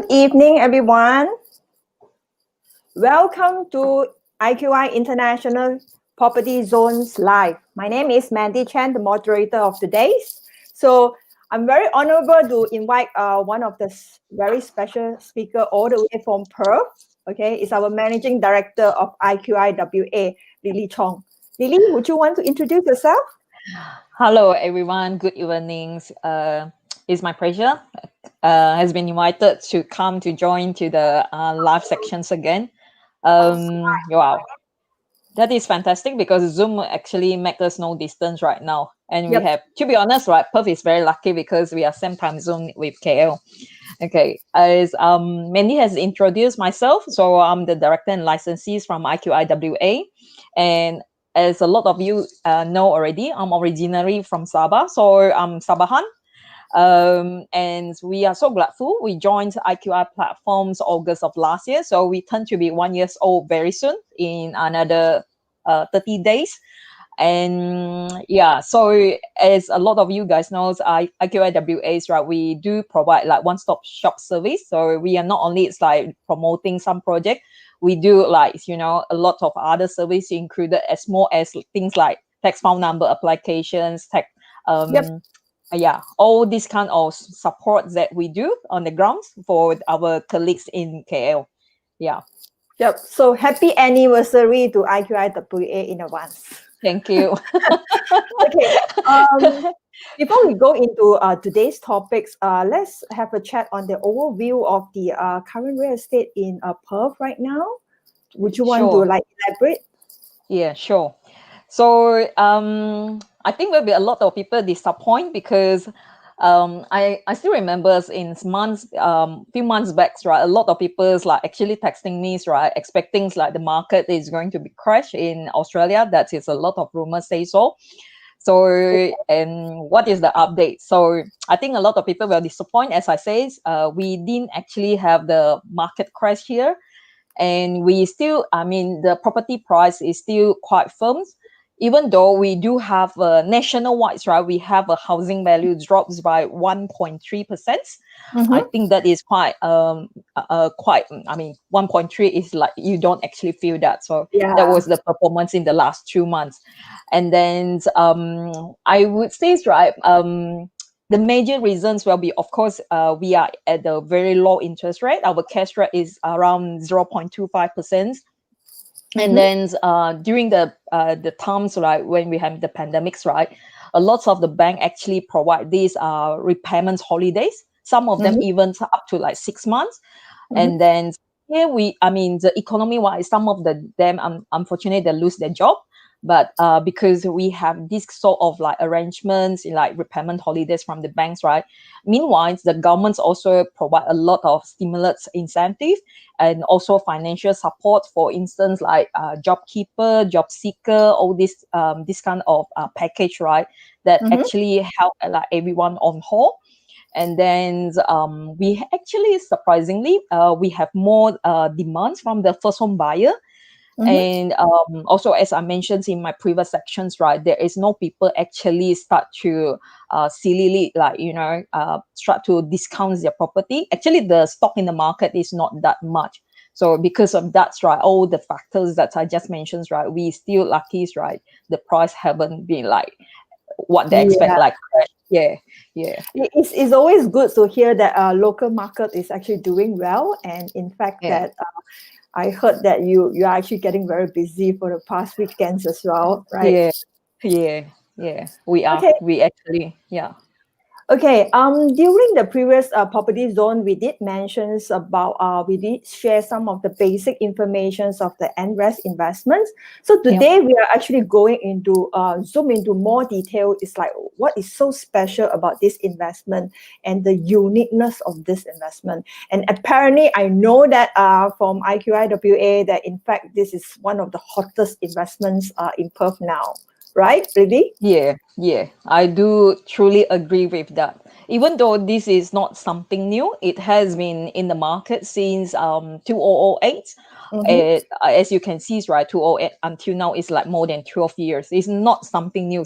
Good evening, everyone. Welcome to IQI International Property Zones Live. My name is Mandy Chen, the moderator of today's. So I'm very honorable to invite one of the very special speaker all the way from Perth. Okay, it's our managing director of IQIWA, Lily Chong. Lily, would you want to introduce yourself? Hello, everyone. Good evenings. It's my pleasure. Has been invited to come to join to the live sections again. Wow, that is fantastic because Zoom actually makes us no distance right now, and we have, to be honest, right, Perth is very lucky because we are same time zone with KL. Okay, as Mandy has introduced myself, so I'm the director and licensees from IQIWA, and as a lot of you know already, I'm originally from Sabah, so I'm Sabahan. And we are so grateful. We joined IQI platforms August of last year, so we turn to be 1 year old very soon in another 30 days. And yeah, so as a lot of you guys knows, IQIWAs, right, we do provide like one-stop shop service. So we are not only it's like promoting some project, we do like, you know, a lot of other service included as small as things like tax file number applications, tax yeah, all this kind of support that we do on the grounds for our colleagues in KL. Yeah. Yep. So happy anniversary to IQIWA in advance. Thank you. Okay. Before we go into today's topics, let's have a chat on the overview of the current real estate in Perth right now. Would you want to like elaborate? Yeah, sure. So I think there'll be a lot of people disappointed because I still remember in months, few months back, right, a lot of people's like actually texting me, right, expecting like the market is going to be crash in Australia. That is a lot of rumors say so. So, and what is the update? So I think a lot of people were disappointed. As I say, we didn't actually have the market crash here. And we still, I mean, the property price is still quite firm. Even though we do have nationwide, right, we have a housing value drops by 1.3%. I think that is quite, quite, I mean, 1.3 is like, you don't actually feel that. So that was the performance in the last 2 months. And then I would say, right, the major reasons will be, of course, we are at a very low interest rate. Our cash rate is around 0.25%. And then during the times, right, when we have the pandemics, right, a lot of the bank actually provide these repayment holidays. Some of them even up to like 6 months. And then here I mean, the economy wise, some of them, unfortunately, they lose their job. But because we have this sort of like arrangements, like repayment holidays from the banks, right? Meanwhile, the governments also provide a lot of stimulus incentive and also financial support. For instance, like job keeper, job seeker, all this kind of package, right? That actually help like everyone on hold. And then we actually surprisingly we have more demands from the first home buyer. And also, as I mentioned in my previous sections, right, there is no people actually start to sillily, like, you know, start to discount their property. Actually, the stock in the market is not that much. So because of that, right, all the factors that I just mentioned, right, we still lucky, right, the price haven't been like what they expect, like It's always good to hear that local market is actually doing well, and in fact that I heard that you are actually getting very busy for the past weekends as well, right? We are. Okay. We actually Okay. During the previous property zone, we did mention about we did share some of the basic informations of the NRAS investments. So today we are actually going into zoom into more detail. It's like what is so special about this investment and the uniqueness of this investment. And apparently, I know that from IQIWA that in fact this is one of the hottest investments in Perth now. Right, really? Yeah, I do truly agree with that. Even though this is not something new, it has been in the market since 2008. As you can see, right, 2008 until now is like more than 12 years. It's not something new.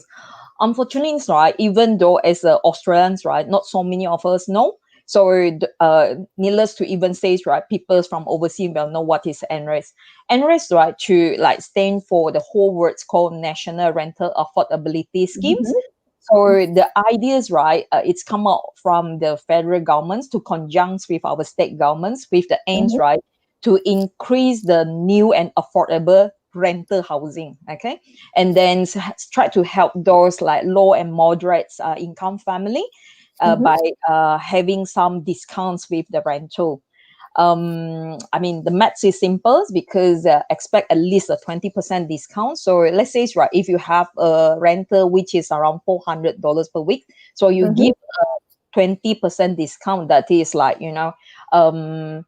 Unfortunately, right, even though as Australians, right, not so many of us know. So needless to even say, right, people from overseas will know what is NRAS. NRAS, right, to like stand for the whole words called National Rental Affordability Schemes. So the ideas, right, it's come out from the federal governments to conjunct with our state governments with the aims, right, to increase the new and affordable rental housing, okay, and then try to help those like low and moderate income family by having some discounts with the rental. I mean, the maths is simple because expect at least a 20% discount. So let's say, right, if you have a rental which is around $400 per week, so you give a 20% discount, that is like, $80.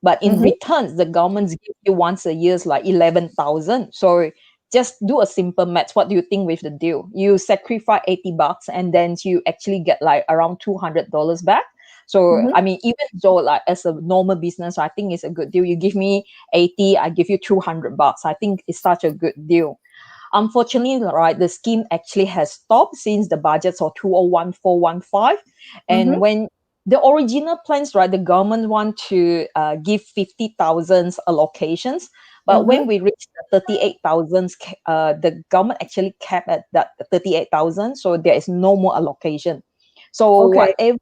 But in returns, the government give you once a year like 11,000. So just do a simple maths. What do you think with the deal? You sacrifice $80 and then you actually get like around $200 back. So I mean, even though like as a normal business, I think it's a good deal. You give me 80, I give you $200. I think it's such a good deal. Unfortunately, right, the scheme actually has stopped since the budgets of 2014-15. And when the original plans, right, the government want to give 50,000 allocations. But when we reach the 38,000, the government actually capped at that 38,000. So there is no more allocation. So whatever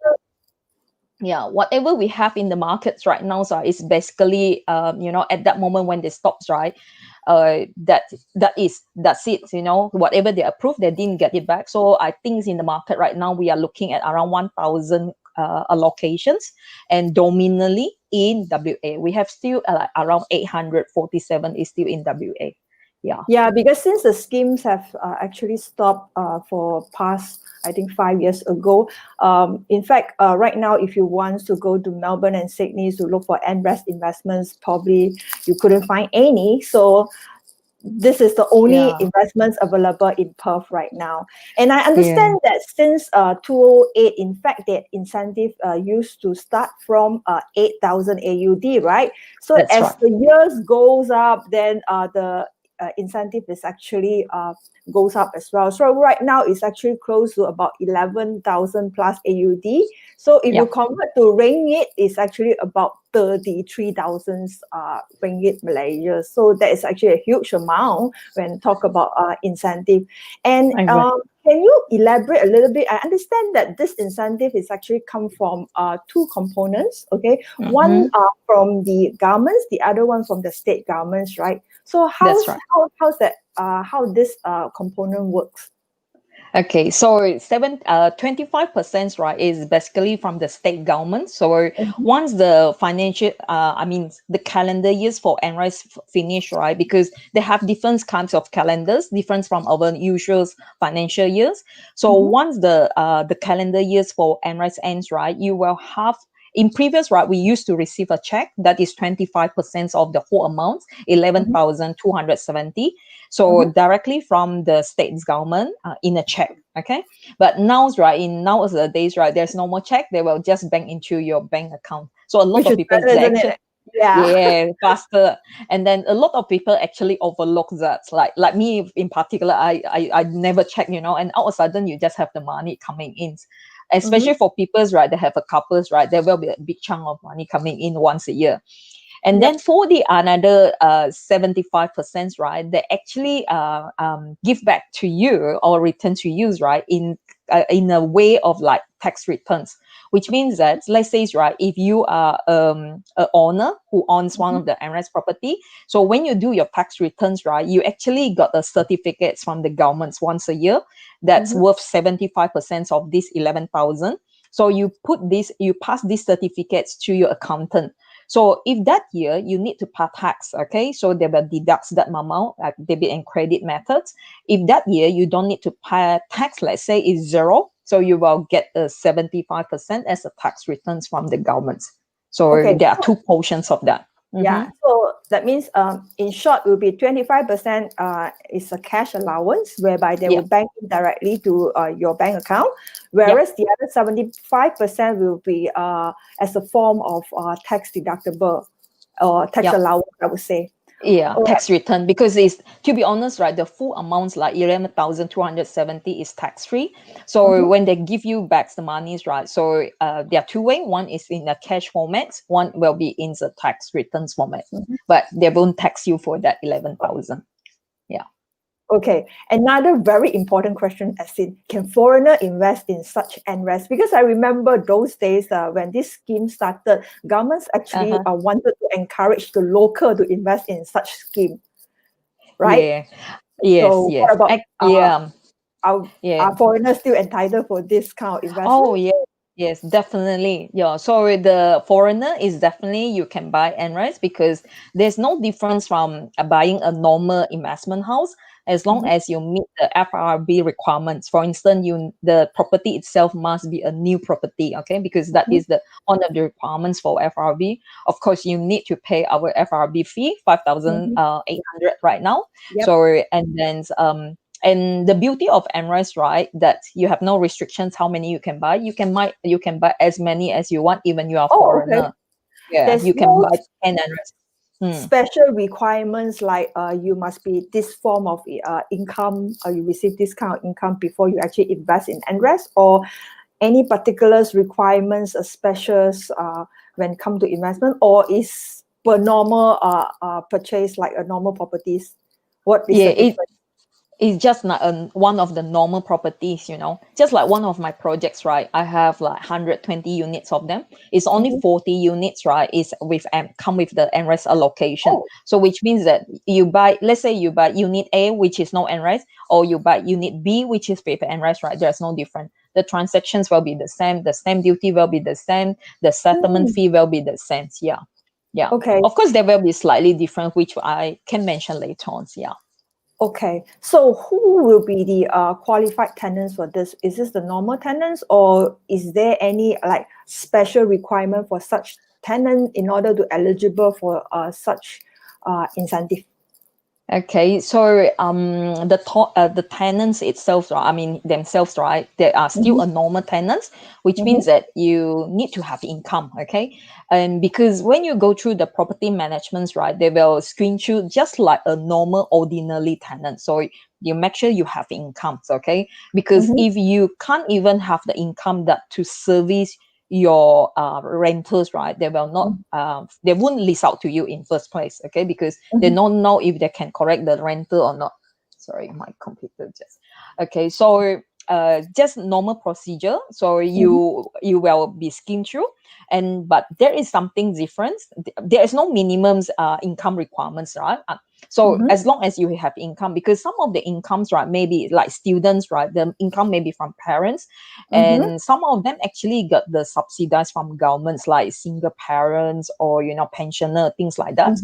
we have in the markets right now, so it's basically, at that moment when they stops, right, that's it, whatever they approved, they didn't get it back. So I think in the market right now, we are looking at around 1,000 allocations, and dominantly in WA. We have still around 847 is still in WA. Yeah, because since the schemes have actually stopped for past, I think 5 years ago. In fact, right now, if you want to go to Melbourne and Sydney to look for NRAS investments, probably you couldn't find any. So this is the only investments available in Perth right now. And I understand that since 2008, in fact, that incentive used to start from 8,000 AUD, right? So That's as right. the years goes up, then the incentive is actually goes up as well. So right now it's actually close to about 11,000 plus AUD. So if you convert to ringgit, it's actually about 33,000 ringgit Malaysia. So that is actually a huge amount when talk about incentive. And can you elaborate a little bit? I understand that this incentive is actually come from two components. Okay, one from the governments, the other one from the state governments, right? So how's that? How this component works? Okay, so 25%, right, is basically from the state government. So once the financial, the calendar years for NRAS finish, right, because they have different kinds of calendars, different from our usual financial years. So once the calendar years for NRAS ends, right, you will have. In previous, right, we used to receive a check that is 25% of the whole amount, 11,270. So directly from the state's government in a check, okay? But now, right, in nowadays, right, there's no more check. They will just bank into your bank account. So a lot of people, faster. And then a lot of people actually overlook that. Like me in particular, I never check, and all of a sudden you just have the money coming in. Especially for people, right, that have a couples, right, there will be a big chunk of money coming in once a year. And then for the another 75%, right, they actually give back to you or return to you, right, in a way of like tax returns, which means that, let's say, right, if you are an owner who owns one of the NRAS property, so when you do your tax returns, right, you actually got the certificates from the governments once a year that's worth 75% of this 11,000. So you pass these certificates to your accountant. So if that year you need to pay tax, okay, so they will deduct that amount, like debit and credit methods. If that year you don't need to pay tax, let's say is zero, so you will get 75% as a tax returns from the government. So there are two portions of that. Yeah, so that means in short, it will be 25% is a cash allowance whereby they will bank directly to your bank account, whereas the other 75% will be as a form of tax deductible or tax allowance, I would say. Yeah, All right. tax return, because it's, to be honest, right, the full amounts like 11,270 is tax free. So when they give you back the monies, right, so there are two ways. One is in a cash format, one will be in the tax returns format, but they won't tax you for that 11,000. Yeah. Okay, another very important question, as in, can foreigner invest in such NRAS? Because I remember those days when this scheme started, governments actually wanted to encourage the local to invest in such scheme, right? Yeah. Yes, So what yes. about Yeah. Yeah. are foreigners still entitled for this kind of investment? Oh, yeah. Yes, definitely. Yeah. So the foreigner is definitely, you can buy NRAS, because there's no difference from buying a normal investment house, as long as you meet the FRB requirements. For instance, the property itself must be a new property, okay? Because that is one of the requirements for FRB. Of course, you need to pay our FRB fee, 5,800 right now. Yep. So, and then and the beauty of NRAS, right, that you have no restrictions how many you can buy. You can buy as many as you want, even you are Oh, foreigner. okay. Yeah, There's you can no buy 10 NRAS. special requirements like you must be this form of income, or you receive this kind of income before you actually invest in NRAS, or any particular requirements or specials when come to investment, or is per normal purchase like a normal properties? What is Yeah, the difference? it's just not one of the normal properties, just like one of my projects, right? I have like 120 units of them. It's only 40 units, right? Is with come with the NRAS allocation. Oh. So which means that you buy, let's say you buy unit A, which is no NRAS, or you buy unit B, which is with NRAS, right? There's no difference. The transactions will be the same, the stamp duty will be the same, the settlement fee will be the same. Yeah. Yeah. Okay. Of course, there will be slightly different, which I can mention later on. Yeah. Okay, so who will be the qualified tenants for this? Is this the normal tenants, or is there any like special requirement for such tenant in order to eligible for such incentive? Okay, so the tenants itself, right, I mean themselves, right? They are still a normal tenants, which means that you need to have income, okay? And because when you go through the property managements, right, they will screen you just like a normal ordinary tenant. So you make sure you have incomes, okay? Because if you can't even have the income that to service your renters, right, they will not they won't lease out to you in first place, okay? Because they don't know if they can correct the rental or not. Sorry, my computer just okay. So just normal procedure. So you will be skimmed through, but there is something different. There is no minimums income requirements, right? So as long as you have income, because some of the incomes, right, maybe like students, right, the income may be from parents, and some of them actually got the subsidized from governments, like single parents or pensioner, things like that.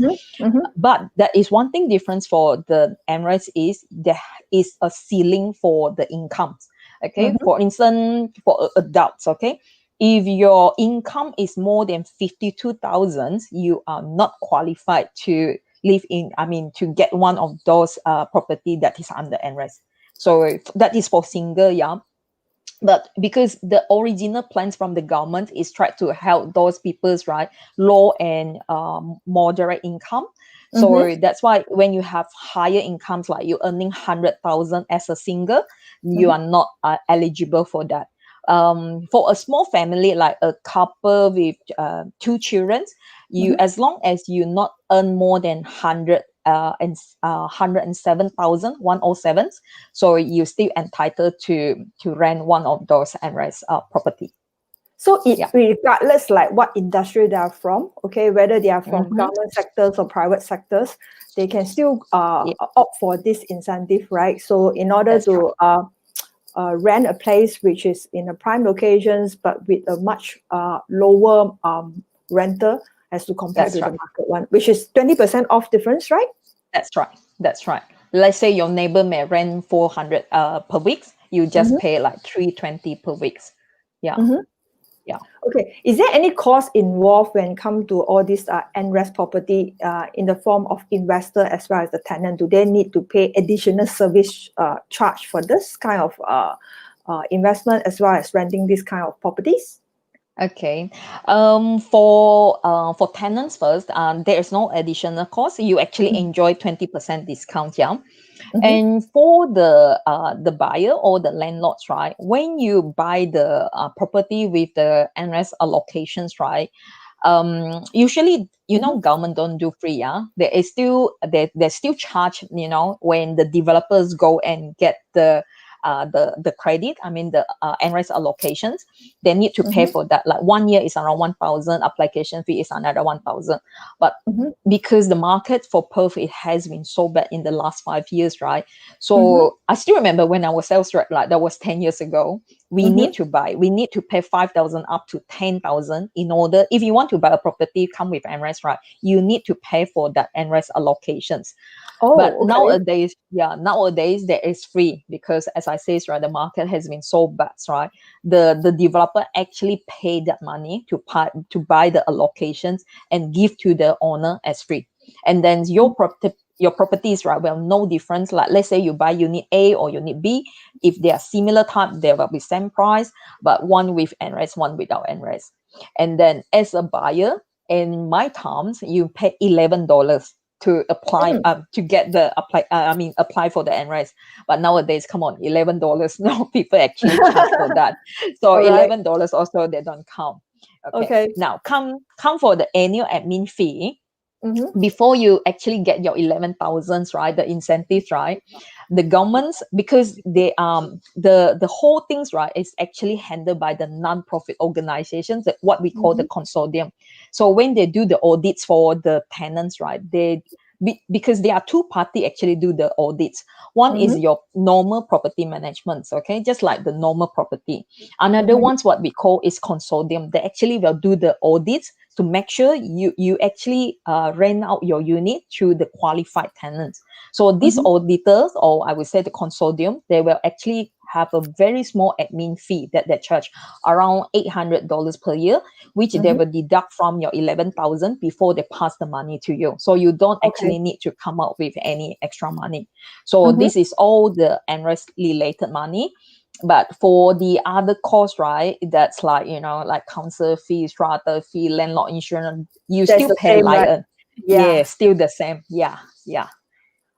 But that is one thing difference for the NRAS is there is a ceiling for the incomes. Okay, for instance, for adults, okay, if your income is more than 52,000, you are not qualified to live in. I mean, to get one of those property that is under NRAS. So that is for single, yeah. But because the original plans from the government is try to help those people's, right, low and moderate income. So that's why when you have higher incomes, like you earning 100,000 as a single, you are not eligible for that. For a small family, like a couple with 2 children, you as long as you not earn more than 107,107, so you still entitled to rent one of those NRAS property. So regardless like what industry they are from, okay, whether they are from government sectors or private sectors, they can still opt for this incentive, right? So in order That's to rent a place which is in a prime locations but with a much lower rental as to compare to the market one, which is 20% off difference, right? That's right. Let's say your neighbor may rent 400 per week, you just pay like 320 per week. Yeah. Yeah. Okay. Is there any cost involved when it comes to all this NRAS property in the form of investor as well as the tenant? Do they need to pay additional service charge for this kind of investment as well as renting this kind of properties? Okay. For tenants first, there is no additional cost. You actually enjoy 20% discount, yeah. Mm-hmm. And for the buyer or the landlords, right? When you buy the property with the NRAS allocations, right? Usually, Mm-hmm. government don't do free, yeah. There is still they still charge, when the developers go and get the credit, I mean the NRAS allocations, they need to pay Mm-hmm. for that. Like 1 year is around 1,000, application fee is another 1,000. But Mm-hmm. because the market for Perth, it has been so bad in the last 5 years, right? Mm-hmm. So I still remember when I was sales rep, like that was 10 years ago. We Mm-hmm. need to pay 5,000 up to 10,000 in order, if you want to buy a property, come with NRAS, right? You need to pay for that NRAS allocations. But Oh, okay. nowadays there is free because, as I say, right, the market has been so bad, right? The developer actually pay that money to buy the allocations and give to the owner as free. And then your properties, right, well, no difference. Like let's say you buy unit A or unit B, if they are similar type, there will be same price, but one with NRAS, one without NRAS. And then as a buyer, in my terms, you pay $11 to apply Mm. to get the apply for the NRAS. But nowadays, come on, $11. No people actually charge for that. So All right. $11 also they don't count. Okay. Okay. Now come for the annual admin fee. Mm-hmm. Before you actually get your 11,000, right, the incentives, right, the governments, because they the whole things, right, is actually handled by the non-profit organizations, that what we call the Mm-hmm. consortium. So when they do the audits for the tenants, right, because there are two party actually do the audits. One is Mm-hmm. your normal property management, okay, just like the normal property. Another Mm-hmm. one's what we call is consortium. They actually will do the audits to make sure you actually rent out your unit to the qualified tenants. So these Mm-hmm. auditors, or I would say the consortium, they will actually have a very small admin fee that they charge around $800 per year, which they Mm-hmm. will deduct from your 11,000 before they pass the money to you. So you don't Okay. actually need to come out with any extra money. So Mm-hmm. this is all the NRES related money. But for the other costs, right, that's like, like council fee, strata fee, landlord insurance, you That's still the pay same, right? like Yeah. still the same. Yeah, yeah,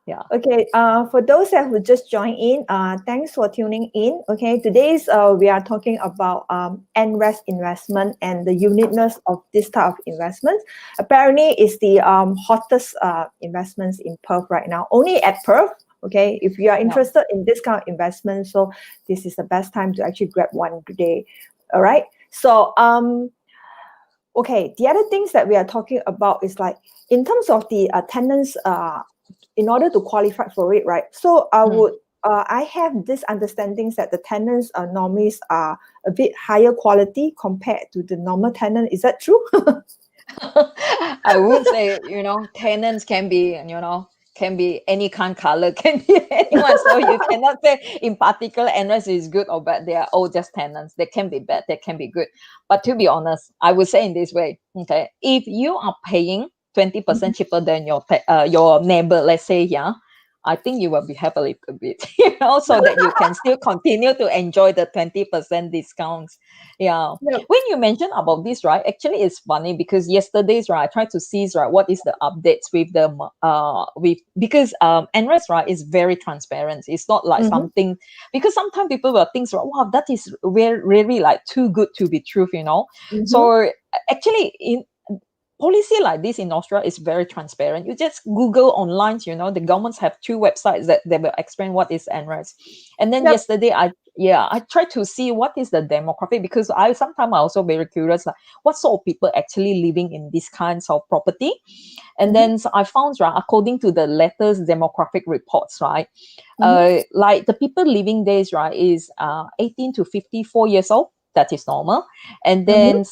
yeah. Okay, for those that who just joined in, thanks for tuning in. Okay, today's we are talking about NRAS investment and the uniqueness of this type of investments. Apparently, it's the hottest investments in Perth right now. Only at Perth. Okay, if you are Yeah. interested in this kind of investment, so this is the best time to actually grab one today. All right. So okay, the other things that we are talking about is like in terms of the tenants in order to qualify for it, right? So I have this understandings that the tenants normally are a bit higher quality compared to the normal tenant. Is that true? I would say, tenants can be any kind color, can be anyone. So you cannot say in particular NRS is good or bad. They are all just tenants. They can be bad, they can be good. But to be honest, I would say in this way, okay, if you are paying 20% cheaper than your neighbor, let's say, yeah, I think you will be happy a little bit, so that you can still continue to enjoy the 20% discounts. Yeah. Yep. When you mentioned about this, right, actually it's funny because yesterday's, right, I tried to see, right, what is the updates with the because NRES, right, is very transparent. It's not like Mm-hmm. something, because sometimes people will think, right, wow, that is really like too good to be true. Mm-hmm. So actually, in policy like this in Austria is very transparent. You just Google online, the governments have two websites that they will explain what is NRAS. And then Yep. yesterday, I tried to see what is the demographic, because I also very curious, like what sort of people actually living in these kinds of property. And then so I found, right, according to the latest demographic reports, right, like the people living there, right, is 18 to 54 years old. That is normal. And Mm-hmm. then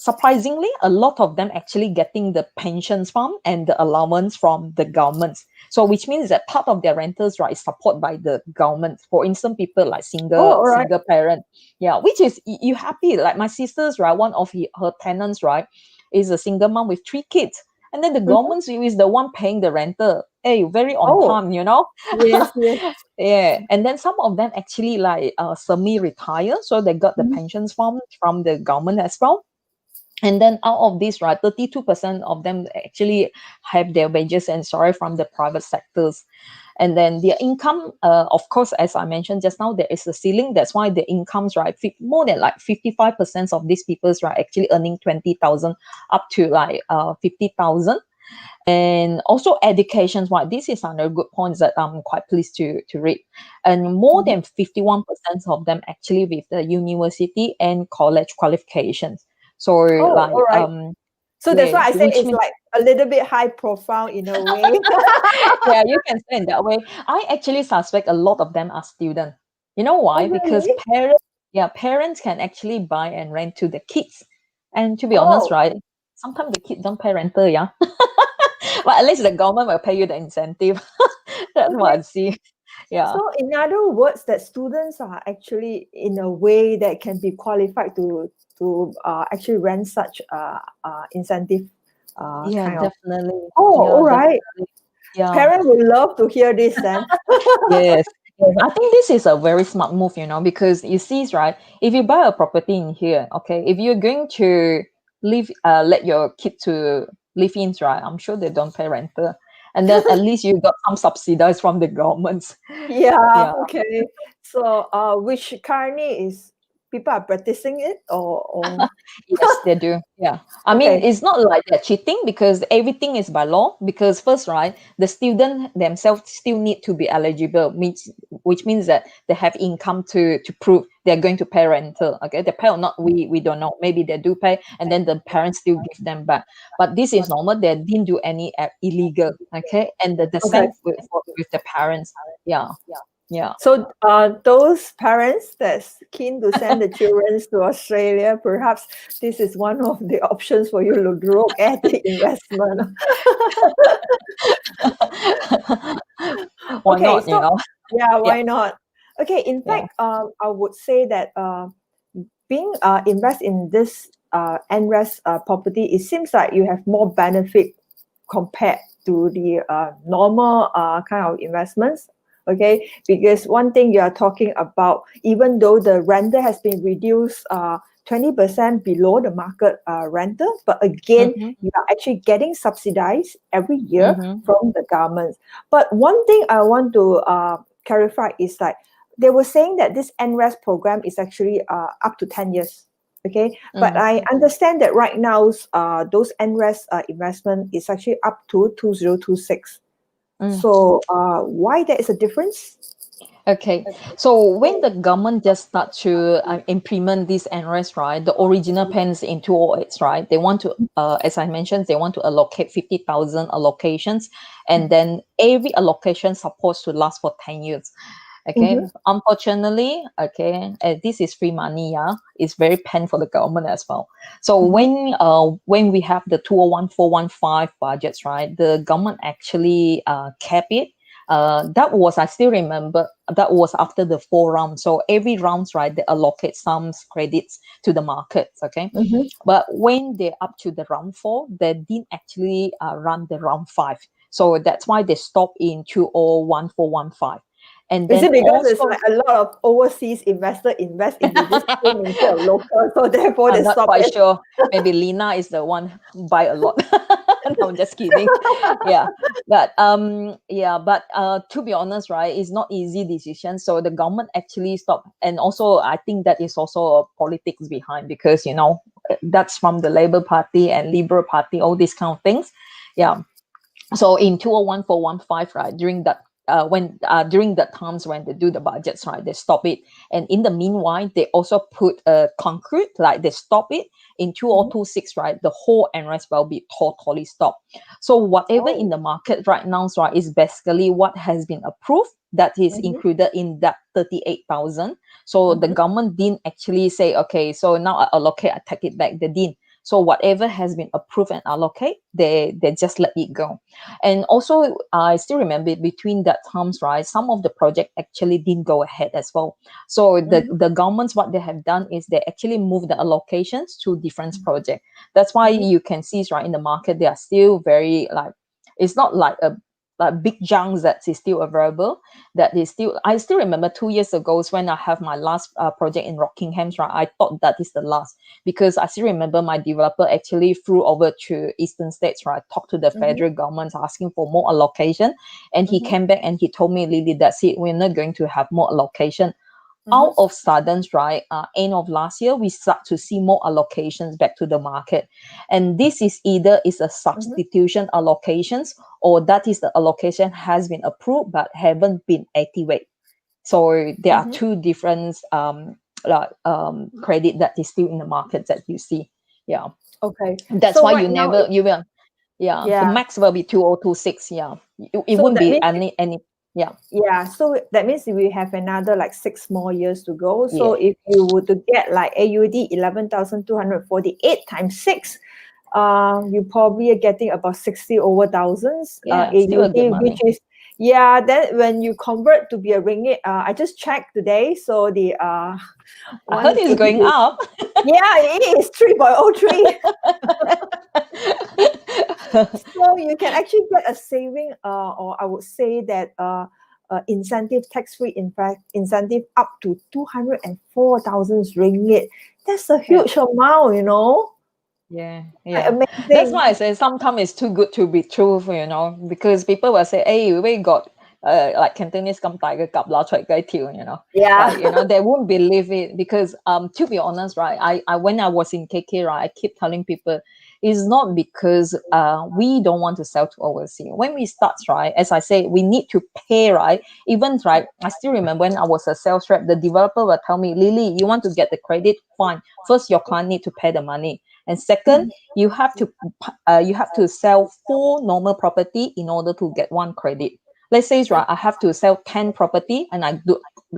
surprisingly, a lot of them actually getting the pensions from and the allowance from the government. So which means that part of their rentals, right, is supported by the government. For instance, people like Oh, single all right. single parent. Yeah, which is you happy. Like my sister's, right, one of her tenants, right, is a single mom with 3 kids. And then the government is the one paying the rental. very on Oh, time, you know. yes, yes. Yeah, and then some of them actually like semi-retire, so they got the Mhm. pensions from the government as well. And then out of this, right, 32% of them actually have their wages and salary from the private sectors. And then their income, of course, as I mentioned just now, there is a ceiling. That's why the incomes, right, more than like 55% of these people's, right, actually earning 20,000 up to like 50,000. And also educations, why this is another good point that I'm quite pleased to read. And more Mhm. than 51% of them actually with the university and college qualifications. So Oh, like all right. So that's yeah, why I say which it's means like a little bit high profile in a way. yeah, you can say in that way. I actually suspect a lot of them are students. You know Oh, why? Because really? parents can actually buy and rent to the kids. And to be honest, Oh, right, sometimes the kids don't pay rental, yeah. But at least the government will pay you the incentive. That's what okay. I see. Yeah. So in other words, that students are actually in a way that can be qualified to actually rent such incentive Yeah, kind of. definitely. Oh, Yeah, all right. definitely. Yeah. Parents would love to hear this then. Yes. Yes. I think this is a very smart move, because you see, right, if you buy a property in here, okay, if you're going to let your kid to live in, right, I'm sure they don't pay rental. And then at least you got some subsidies from the governments. Yeah, Yeah. okay. So which currently is people are practicing it or Yes, they do. Yeah. I mean, okay. it's not like they're cheating because everything is by law. Because first, right, the student themselves still need to be eligible, which means that they have income to prove they're going to pay rental. Okay, they pay or not, we don't know. Maybe they do pay, and then the parents still give them back. But this is normal. They didn't do any illegal. Okay, and the Okay. same with the parents. Yeah, yeah. So those parents that's keen to send the children to Australia, perhaps this is one of the options for you to look at the investment. Why Okay, not? so yeah, Yeah, why not? Okay, in yeah. fact, I would say that being invest in this NRAS property, it seems like you have more benefit compared to the normal kind of investments. Okay, because one thing you are talking about, even though the renter has been reduced 20% below the market rental, but again, Mm-hmm, you are actually getting subsidized every year mm-hmm. from the government. But one thing I want to clarify is that they were saying that this NRAS program is actually up to 10 years. Okay, but Mm. I understand that right now those NRAS investment is actually up to 2026. Mm. So why there is a difference? Okay, so when the government just start to implement this NRAS, right, the original plans in 208, right, they want to, as I mentioned, they want to allocate 50,000 allocations, and then every allocation supposed to last for 10 years. Okay, Mm-hmm. unfortunately, okay, this is free money, yeah, it's very pain for the government as well. So Mm-hmm. when we have the 201415 budgets, right, the government actually cap it. That was, I still remember, that was after the 4 rounds. So every rounds, right, they allocate some credits to the markets. Okay, Mm-hmm. but when they're up to the round 4, they didn't actually run the round 5. So that's why they stopped in 201415. And Is then it because it's also, like a lot of overseas investor invest into this thing instead of local, so therefore I'm they not stop quite it? sure. Maybe Lina is the one who buy a lot. No, I'm just kidding. Yeah, but to be honest, right, it's not easy decision. So the government actually stopped, and also I think that is also a politics behind, because that's from the Labour Party and Liberal Party, all these kind of things. Yeah. So in 201415, right, during that times when they do the budgets, right, they stop it. And in the meanwhile, they also put a concrete, like they stop it in Mhm. 2026, right, the whole NRS will be totally stopped. So whatever in Oh. the market right now, right, is basically what has been approved, that is Mhm. included in that 38,000. So the Mhm. government didn't actually say, okay, so now I allocate, I take it back. They didn't. So whatever has been approved and allocate, they just let it go. And also, I still remember between that times, right, some of the project actually didn't go ahead as well. So Mhm. the governments, what they have done is they actually move the allocations to different projects. That's why Mhm. you can see, right, in the market, they are still very like, it's not like a big chunks that is still available. That is still, I still remember 2 years ago when I have my last project in Rockingham, right? I thought that is the last, because I still remember my developer actually flew over to Eastern States, right? Talked to the federal government asking for more allocation, and he came back and he told me, Lily, that's it, we're not going to have more allocation. Out of sudden, right, end of last year, we start to see more allocations back to the market. And this is either is a substitution allocations, or that is the allocation has been approved but haven't been activated. So there are two different credit that is still in the market that you see. Yeah. Okay. That's So why right now, you will, the max will be 2026. Yeah. It so won't that be means any, yeah. yeah, so that means we have another like 6 more years to go. So Yeah. if you were to get like AUD 11,248 times 6, you probably are getting about 60 over thousands Yeah, still a good AUD, which money. is, yeah, then when you convert to be a ringgit, I just checked today, so the I heard it's 180, going up. yeah, it is 3.03. So you can actually get a saving, or I would say that incentive, tax-free incentive up to 204,000 ringgit. That's a huge amount, you know. Yeah, Quite yeah. That's amazing. why I say sometimes it's too good to be true, because people will say, hey, we got like Cantonese come tiger cup la choy gai tiu, Yeah. they won't believe it, because to be honest, right, I when I was in KK, right, I keep telling people it's not because we don't want to sell to overseas. When we start, right, as I say, we need to pay, right? Even, right, I still remember when I was a sales rep, the developer will tell me, Lily, you want to get the credit? Fine. First, your client need to pay the money. And second, you have to sell 4 normal property in order to get 1 credit. Let's say, right, I have to sell 10 property and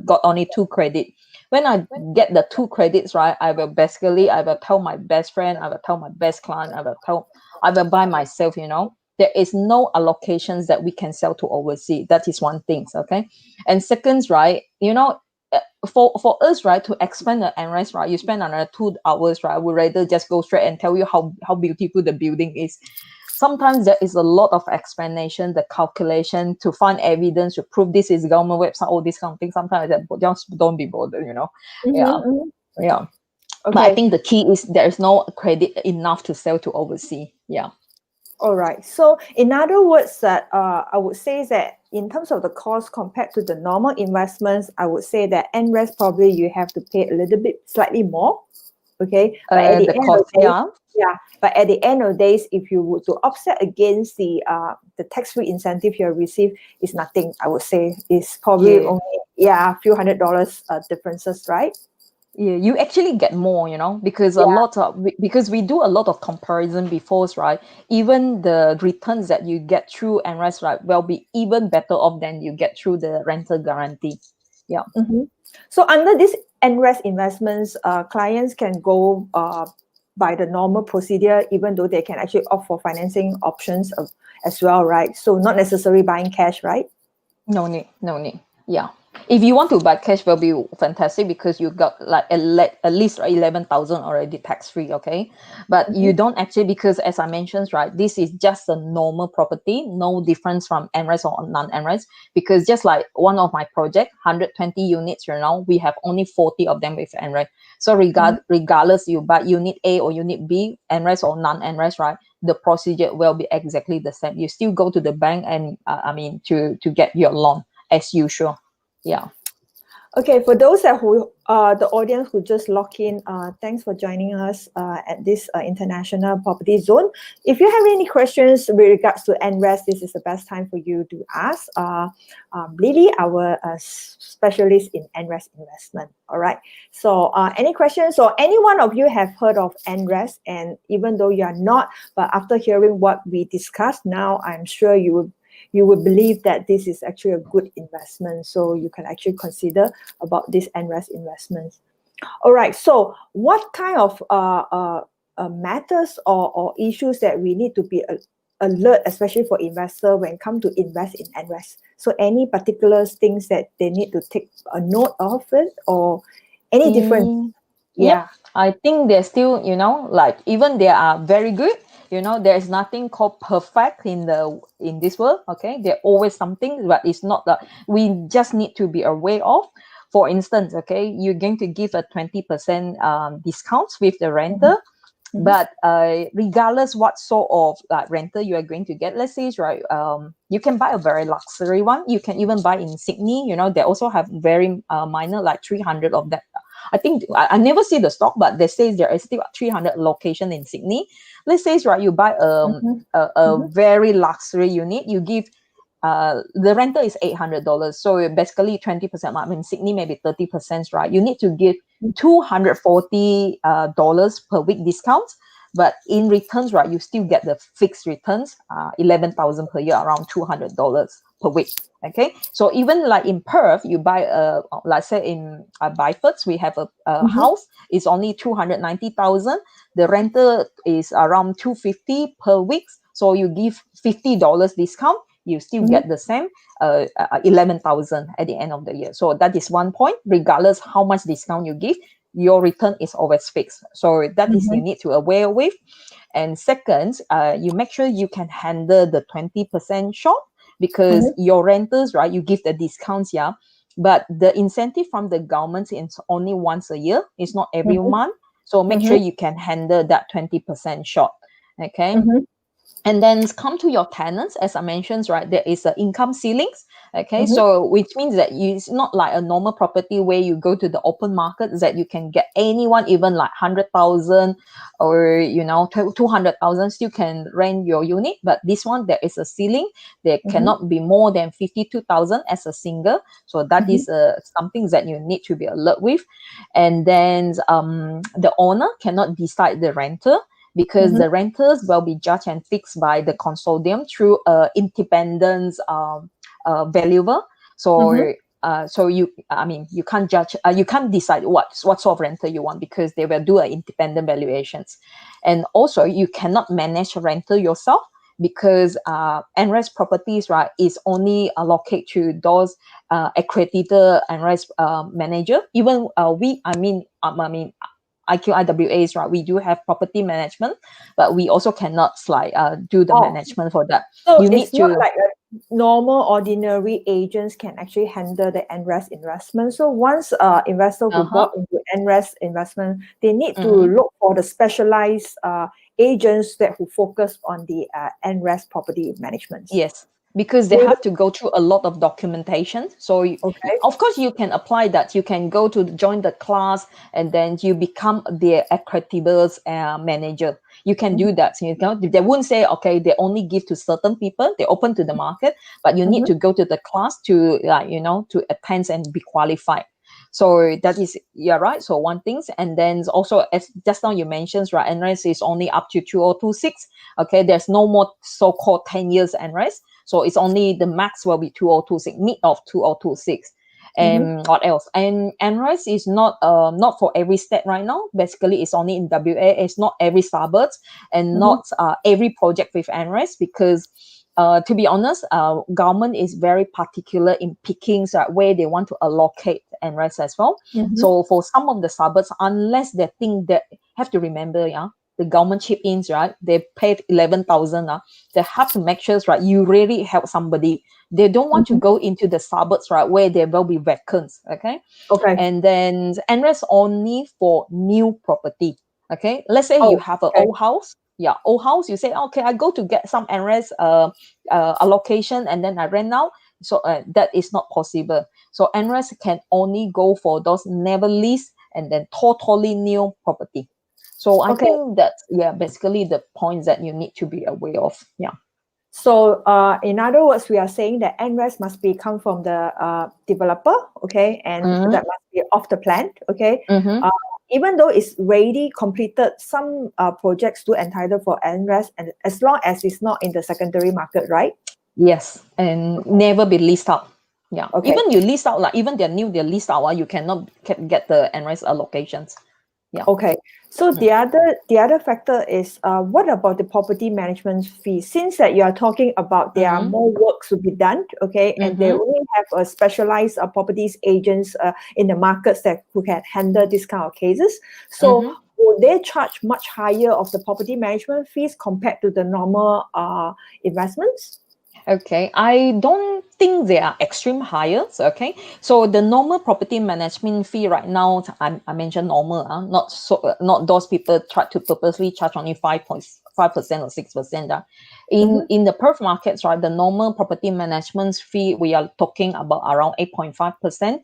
got only 2 credit. When I get the 2 credits, right, I will tell my best friend, I will tell my best client, I will buy myself. There is no allocations that we can sell to overseas. That is one thing, okay? And second, right, for us, right, to expand the NRAS, right, you spend another 2 hours, right? I would rather just go straight and tell you how beautiful the building is. Sometimes there is a lot of explanation, the calculation to find evidence to prove this is government website, all this kind of thing. Sometimes that just don't be bothered, Yeah, yeah. But I Okay. think the key is there is no credit enough to sell to overseas. Yeah. All right. So in other words, that I would say that in terms of the cost compared to the normal investments, I would say that NRAS probably you have to pay a little bit slightly more. Okay. But at the The end cost, of the day, yeah. yeah. But at the end of the days, if you were to offset against the tax-free incentive you receive, is nothing. I would say is probably Yeah. only a few $100 differences, right? Yeah, you actually get more, because because we do a lot of comparison before, right? Even the returns that you get through NRAS, right, will be even better off than you get through the rental guarantee. Yeah. So under this NRAS investments, clients can go by the normal procedure, even though they can actually opt for financing options as well, right? So not necessarily buying cash, right? No need. Yeah. If you want to buy cash, will be fantastic, because you got like at least 11,000 already tax free. Okay, but you don't actually, because as I mentioned, right, this is just a normal property, no difference from NRAS or non-NRAS. Because just like one of my project, 120 units, we have only 40 of them with NRAS. So regardless you buy unit A or unit B, NRAS or non-NRAS, right, the procedure will be exactly the same. You still go to the bank and to get your loan as usual. Yeah. Okay, for those who the audience who just logged in, thanks for joining us at this international property zone. If you have any questions with regards to NRAS, this is the best time for you to ask Lily, our specialist in NRAS investment. All right. So any questions, or any one of you have heard of NRAS, and even though you are not, but after hearing what we discussed now, I'm sure you would believe that this is actually a good investment. So you can actually consider about this NRAS investments. All right. So what kind of matters or issues that we need to be alert, especially for investor when it comes to invest in NRAS? So any particular things that they need to take a note of it, or any difference? Yep. I think they're still, like, even they are very good, You know, there is nothing called perfect in this world. Okay, there always something, but it's not that we just need to be aware of. For instance, okay, you're going to give a 20% discounts with the renter. But regardless what sort of rental you are going to get, let's say, right, you can buy a very luxury one. You can even buy in Sydney. You know, they also have very minor, like 300 of that. I think I never see the stock, but they say there is still 300 location in Sydney. Let's say, right, you buy a very luxury unit. You give the rental is $800. So basically 20%. I mean, Sydney maybe 30%, right? You need to give $240 per week discounts, but in returns, right, you still get the fixed returns, 11,000 per year, around $200 per week. Okay, so even like in Perth, you buy like say in Byford's, we have a house. It's only 290,000. The rental is around 250 per week. So you give $50 discount, you still get the same 11,000 at the end of the year. So that is one point. Regardless how much discount you give, your return is always fixed. So that is you need to aware with. And second, you make sure you can handle the 20% short, because your renters, right, you give the discounts, yeah, but the incentive from the government is only once a year. It's not every month. So make sure you can handle that 20% short. Okay. And then come to your tenants, as I mentioned, right, there is an income ceilings. Okay, so which means that it's not like a normal property where you go to the open market that you can get anyone, even like 100,000 or 200,000 still can rent your unit. But this one, there is a ceiling. There cannot be more than 52,000 as a single. So that is something that you need to be alert with. And then the owner cannot decide the renter, because the renters will be judged and fixed by the consortium through independent valuer. So you can't judge, you can't decide what sort of rental you want, because they will do independent valuations. And also you cannot manage rental yourself, because NRAS properties, right, is only allocated to those accredited NRAS manager. Even IQIWAs, right? We do have property management, but we also cannot do the management for that. So you it's need not to like a normal, ordinary agents can actually handle the NRAS investment. So once investor who bought into NRAS investment, they need to look for the specialized agents that who focus on the NRAS property management. Yes, because they have to go through a lot of documentation. So of course you can apply that. You can go to join the class, and then you become the accredited manager. You can do that. So, they wouldn't say, okay, they only give to certain people. They open to the market, but you need to go to the class to to attend and be qualified. So that is, yeah, right. So one thing, and then also, as just now you mentioned, right, NRAS is only up to 2026. Okay, there's no more so-called 10 years NRAS. So it's only the max will be 2026, mid of 2026. And what else? And NRAS is not for every state right now. Basically, it's only in WA. It's not every suburbs, and not every project with NRAS, because to be honest, government is very particular in picking where they want to allocate NRAS as well. So for some of the suburbs, unless they think that, have to remember, the government chip in, right? They paid 11,000. They have to make sure, right, you really help somebody. They don't want to go into the suburbs, right, where there will be vacancies. Okay. And then NRAS only for new property. Okay. Let's say you have an old house. Yeah, old house. You say, okay, I go to get some NRAS allocation, and then I rent out. So that is not possible. So NRAS can only go for those never leased and then totally new property. So I think that's, basically the points that you need to be aware of. Yeah. So in other words, we are saying that NRAS must come from the developer, okay, and that must be off the plan, okay. Even though it's already completed, some projects do entitle for NRAS, and as long as it's not in the secondary market, right? Yes, and never be leased out. Yeah. Even you lease out, like even they're leased out, you cannot get the NRAS allocations. Yeah. Okay. So the other factor is what about the property management fee? Since that you are talking about there are more work to be done, okay, and they only have a specialized properties agents in the markets that who can handle this kind of cases. So would they charge much higher of the property management fees compared to the normal investments? Okay, I don't think they are extreme higher. Okay, so the normal property management fee right now, I mentioned normal, not those people try to purposely charge only 5.5% or 6%. In the Perth markets, right, the normal property management fee we are talking about around 8.5%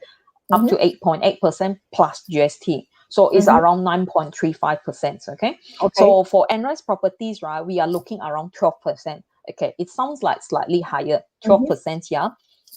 up to 8.8% plus GST. So it's around 9.35%. Okay, so for NRAS properties, right, we are looking around 12%. Okay, it sounds like slightly higher, 12%, yeah.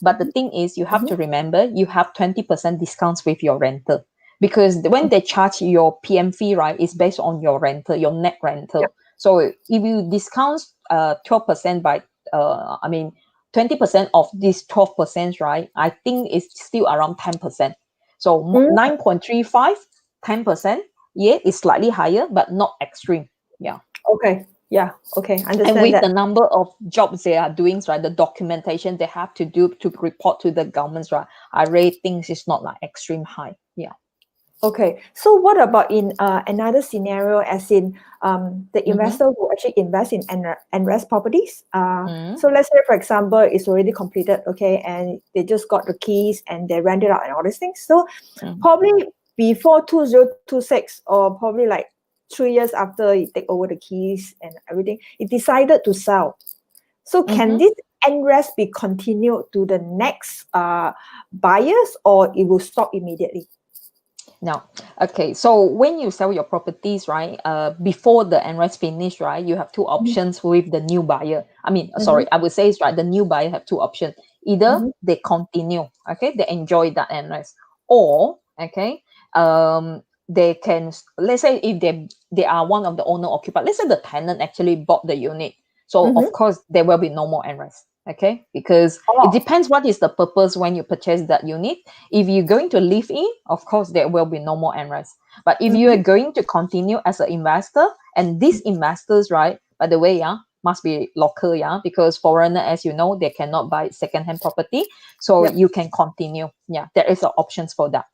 But the thing is, you have to remember, you have 20% discounts with your rental. Because when they charge your PM fee, right, it's based on your rental, your net rental. Yep. So if you discount 12% by, 20% of this 12%, right, I think it's still around 10%. So 9.35, 10%, yeah, it's slightly higher, but not extreme. Yeah. Okay. Yeah. Okay. Understand And with that. the number of jobs they are doing, right, the documentation they have to do to report to the governments, right, I really think it's not like extreme high. Yeah. Okay. So what about in another scenario, as in the investor who actually invest in NRAS properties? So let's say, for example, it's already completed, okay, and they just got the keys and they rent it out and all these things. So probably before 2026, or probably like 3 years after you take over the keys and everything, it decided to sell. So can this NRAS be continued to the next buyers, or it will stop immediately? Now, okay, so when you sell your properties, right, before the NRAS finish, right, you have two options with the new buyer. I would say it's right, the new buyer have two options. Either they continue, okay, they enjoy that NRAS, or, okay, they can, let's say if they are one of the owner occupied, let's say the tenant actually bought the unit. So of course there will be no more NRAS. Okay, because it depends what is the purpose when you purchase that unit. If you're going to live in, of course there will be no more NRAS. But if you are going to continue as an investor, and these investors, right, by the way, yeah, must be local, yeah, because foreigner, as you know, they cannot buy second-hand property. So you can continue. Yeah, there is options for that.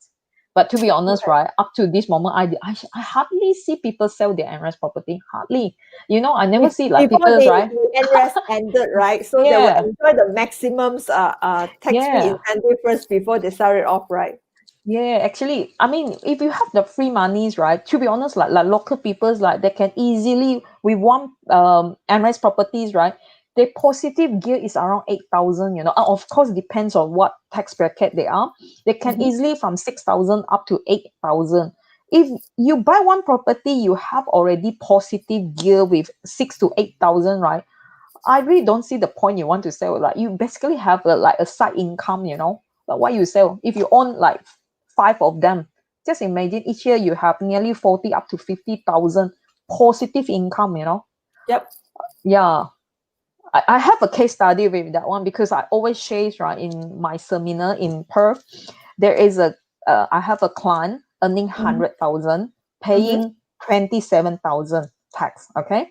But to be honest, right, up to this moment, I hardly see people sell their NRAS property. Hardly. You know, I never see like Before people, right? the NRAS ended, right? So they will Yeah. enjoy the maximums tax-free incentive first before they sell it off, right? Yeah, actually, I mean, if you have the free monies, right? To be honest, like local people's, like they can easily with one NRAS properties, right? The positive gear is around 8,000. You know, of course, depends on what tax bracket they are. They can easily from 6,000 up to 8,000. If you buy one property, you have already positive gear with 6 to 8,000, right? I really don't see the point you want to sell. Like you basically have like a side income, you know. But why you sell? If you own like 5 of them, just imagine each year you have nearly 40 up to 50,000 positive income, you know. Yep. Yeah. I have a case study with that one because I always share, right, in my seminar in Perth. There is I have a client earning 100,000, paying 27,000 tax. Okay.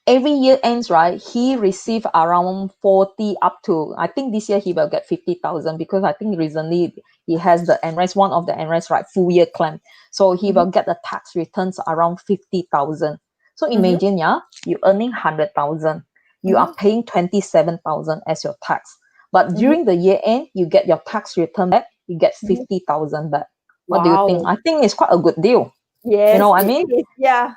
Every year ends, right, he receive around 40 up to, I think this year he will get 50,000 because I think recently he has the NRAS, one of the NRAS, right, full year claim. So he will get the tax returns around 50,000. So imagine, yeah, you earning 100,000. You are paying 27,000 as your tax. But during the year end, you get your tax return back, you get 50,000 back. What do you think? I think it's quite a good deal. Yes, you know what I it mean? is. Yeah.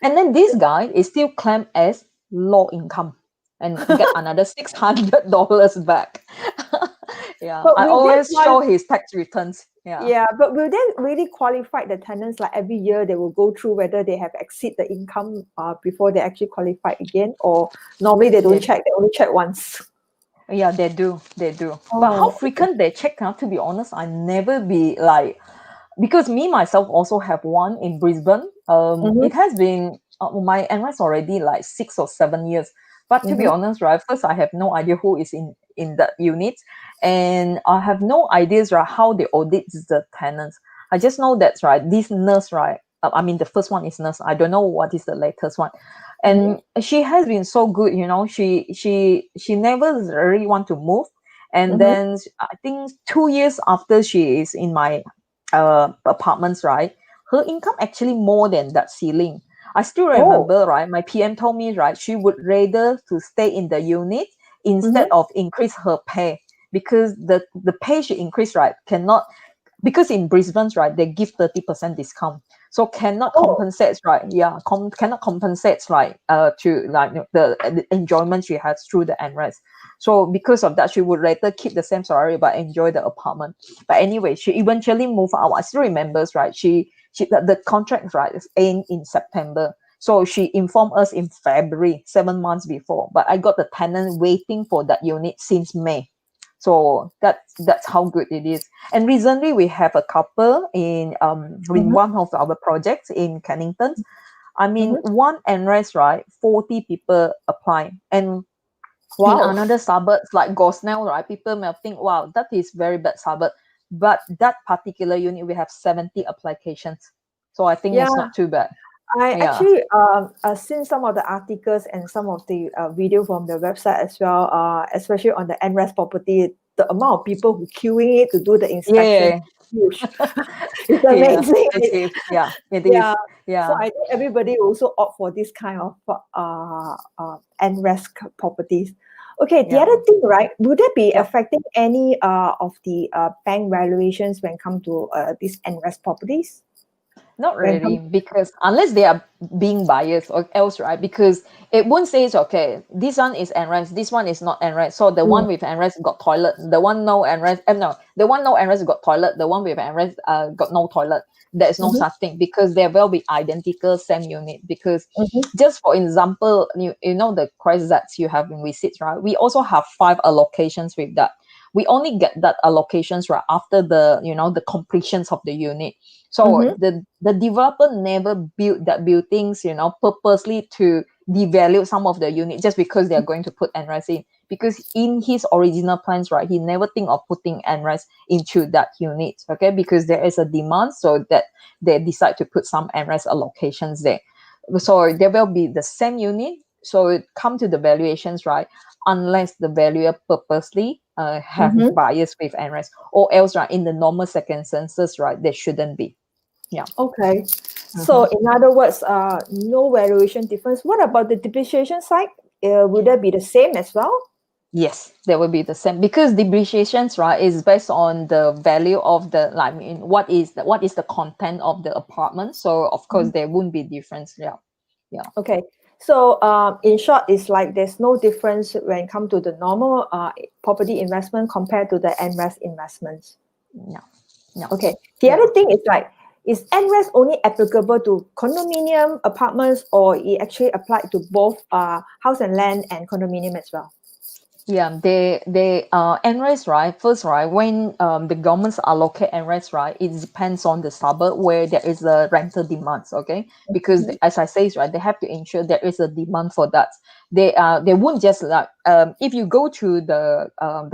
And then this guy is still claimed as low income and get another $600 back. Yeah, But I will they always show his tax returns. Yeah. but will they really qualify the tenants, like every year they will go through whether they have exceed the income before they actually qualify again, or normally they don't check, they only check once? Yeah, they do. But how frequent they check now, to be honest, I never be like, because me myself also have one in Brisbane. It has been my NRAS already like 6 or 7 years. But to be honest, right, first I have no idea who is in that unit, and I have no ideas, right, how they audit the tenants. I just know that's right. This nurse, right, the first one is nurse. I don't know what is the latest one, and she has been so good. You know, she never really want to move, and then I think 2 years after she is in my apartments, right, her income actually more than that ceiling. I still Oh. remember, right? My PM told me, right, she would rather to stay in the unit instead of increase her pay, because the pay she increased, right, cannot, because in Brisbane, right, they give 30% discount, so cannot compensate, right? Yeah, cannot compensate, right, to like the enjoyment she has through the NRAS. So because of that, she would rather keep the same salary but enjoy the apartment. But anyway, she eventually moved out. I still remembers, right? The contract, right, is end in September. So she informed us in February, 7 months before. But I got the tenant waiting for that unit since May. So that's how good it is. And recently we have a couple in one of our projects in Kennington. I mean, one NRAS, right, 40 people apply. And in another suburbs like Gosnell, right, people may think, wow, that is very bad suburb. But that particular unit, we have 70 applications. So I think it's not too bad. I Yeah. actually seen some of the articles and some of the video from the website as well, especially on the NRAS property. The amount of people who queuing it to do the inspection is huge. It's amazing. It is. Yeah, it Yeah. is. Yeah. So I think everybody also opt for this kind of NRAS properties. Okay, the other thing, right? Would that be affecting any of the bank valuations when it comes to these NRAS properties? Not really, because unless they are being biased or else, right? Because it won't say, okay, this one is NRAS, this one is not NRAS. So the one with NRAS got toilet, the one no NRAS, no, the one no NRAS got toilet, the one with NRAS got no toilet. There is no such thing, because there will be identical same unit. Because just for example, you know the price that you have in receipts, right? We also have 5 allocations with that. We only get that allocations right after the the completions of the unit. So the developer never built that buildings purposely to devalue some of the unit just because they are going to put NRAS in. Because in his original plans, right, he never think of putting NRAS into that unit. Okay, because there is a demand, so that they decide to put some NRAS allocations there. So there will be the same unit. So it come to the valuations, right? Unless the valuer purposely have bias with NRAS, or else, right, in the normal circumstances, right, there shouldn't be. Yeah. Okay. So in other words, no valuation difference. What about the depreciation side? Will that be the same as well? Yes, that will be the same, because depreciations, right, is based on the value of the, like, I mean, what is the content of the apartment. So of course there won't be difference. Yeah. Okay. So in short, it's like there's no difference when it comes to the normal property investment compared to the NRAS investments. No. Okay. The other thing is like, is NRAS only applicable to condominium apartments, or it actually applied to both house and land and condominium as well? Yeah, they NRAS, right? First, right, when the governments allocate NRAS, right, it depends on the suburb where there is a rental demands. Okay, because as I say, right, they have to ensure there is a demand for that. They won't just like if you go to the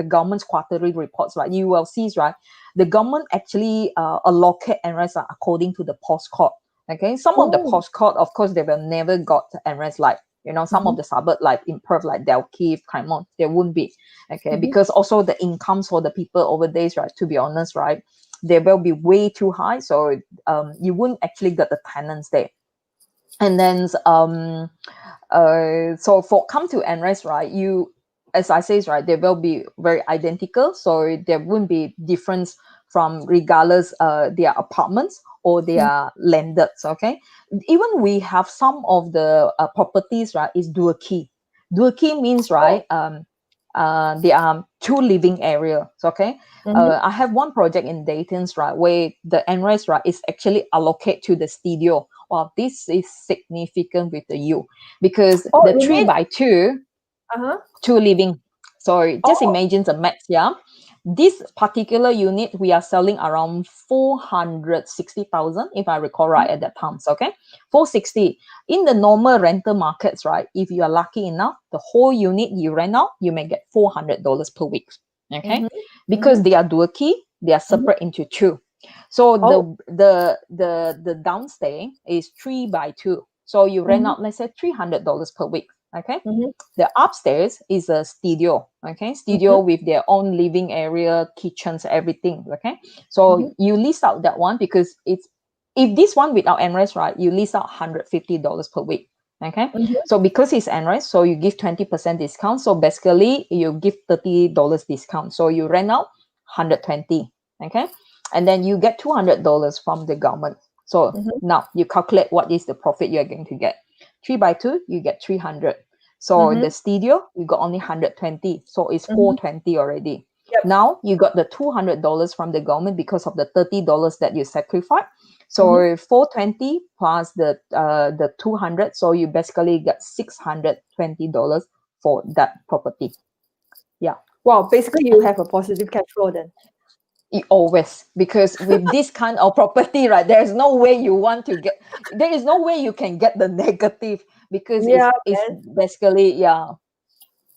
government's quarterly reports, right, you will see, right, the government actually allocate NRAS according to the postcode. Okay, some of the postcode, of course, they will never got NRAS, like some of the suburb like in Perth, like Dalkeith, Cremont, there won't be. Okay, because also the incomes for the people over there, right, to be honest, right, they will be way too high. So you wouldn't actually get the tenants there. And then so for come to NRAS, right, you, as I say, right, they will be very identical. So there won't be difference from regardless their apartments or their landlords. Okay, even we have some of the properties, right, is dual key. Dual key means, right, there are 2 living areas. Okay, I have one project in Dayton's, right, where the NRAS, right, is actually allocated to the studio. Wow, this is significant with the U, because the 3x2, 2 living. So just imagine the max. Yeah, this particular unit we are selling around 460,000, if I recall right at that time. Okay, 460. In the normal rental markets, right, if you are lucky enough, the whole unit you rent out, you may get $400 per week. Okay, because they are dual key, they are separate into 2. So the downstairs is 3x2. So you rent out, let's say, $300 per week. Okay, the upstairs is a studio. Okay, studio with their own living area, kitchens, everything. Okay, so you lease out that one because it's if this one without NRAS, right, you lease out $150 per week. Okay, Mhm. so because it's NRAS, so you give 20% discount. So basically, you give $30 discount. So you rent out 120. Okay, and then you get $200 from the government. So Mhm. now you calculate what is the profit you are going to get. 3 by 2, you get 300. So the Mhm. studio, you got only 120. So it's Mhm. 420 already. Yep. Now you got the $200 from the government because of the $30 that you sacrificed. So Mhm. 420 plus the 200, so you basically get $620 for that property. Yeah, Wow, basically you have a positive cash flow then. always, because with this kind of property, right, there's no way you want to get. There is no way you can get the negative because Yeah, it's man. basically yeah.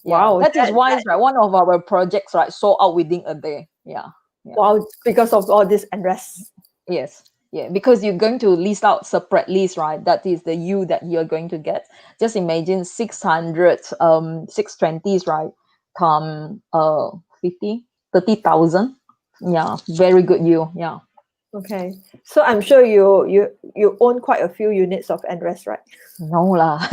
Wow, That is why that it's right. One of our projects, right, sold out within a day. Yeah. wow, because of all this unrest. Yes. Yeah, because you're going to list out separate list, right? That is the yield that you're going to get. Just imagine 600 620s, right? Come 50 30,000. Yeah, very good yield. Yeah. Okay. So I'm sure you own quite a few units of NRAS, right? No lah.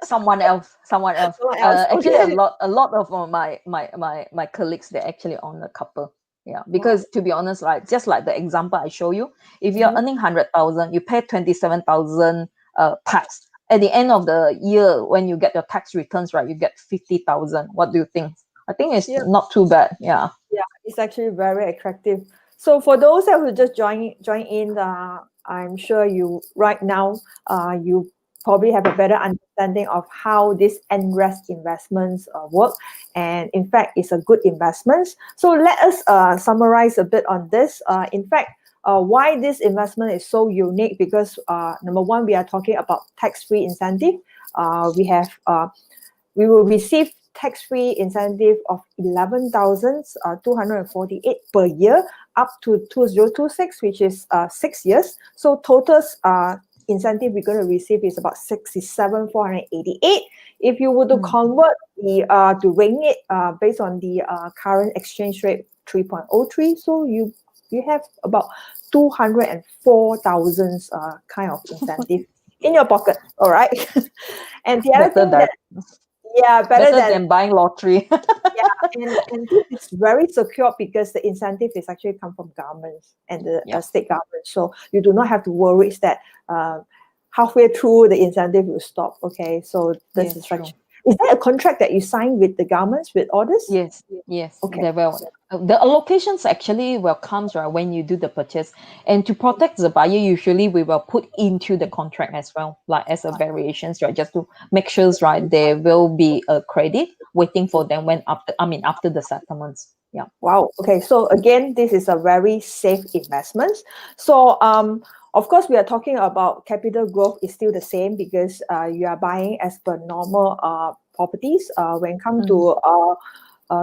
Someone else. Someone else. Actually Okay. a lot of my colleagues, they actually own a couple. Yeah, Wow. because to be honest, like just like the example I show you, if you're Mhm. earning 100,000, you pay 27,000 tax. At the end of the year, when you get your tax returns, right, you get 50,000. What do you think? I think it's Yeah. not too bad. Yeah. Yeah, it's actually very attractive. So for those that will just join in, I'm sure you right now you probably have a better understanding of how this NRES investments work, and in fact, it's a good investment. So let us summarize a bit on this. In fact, why this investment is so unique, because number one, we are talking about tax-free incentive. We will receive tax-free incentive of 11,248 per year up to 2026, which is 6 years. So total incentive we're going to receive is about 67,488. If you were to convert the to ringgit based on the current exchange rate 3.03, so you have about 204,000 kind of incentive in your pocket. All right. And the other Better thing that, that yeah, better than buying lottery. yeah, and this is very secure because the incentive is actually come from governments and the Yeah. state government. So you do not have to worry that halfway through the incentive will stop. Okay, so this Yes, is true. such. Is there a contract that you sign with the governments with orders? Yes, Okay. they will. The allocations actually will comes right when you do the purchase, and to protect the buyer, usually we will put into the contract as well, like as a variations, right, just to make sure, right, there will be a credit waiting for them when after the settlements. Yeah. Wow. Okay. So again, this is a very safe investment. So of course, we are talking about capital growth is still the same because you are buying as per normal properties. When it comes to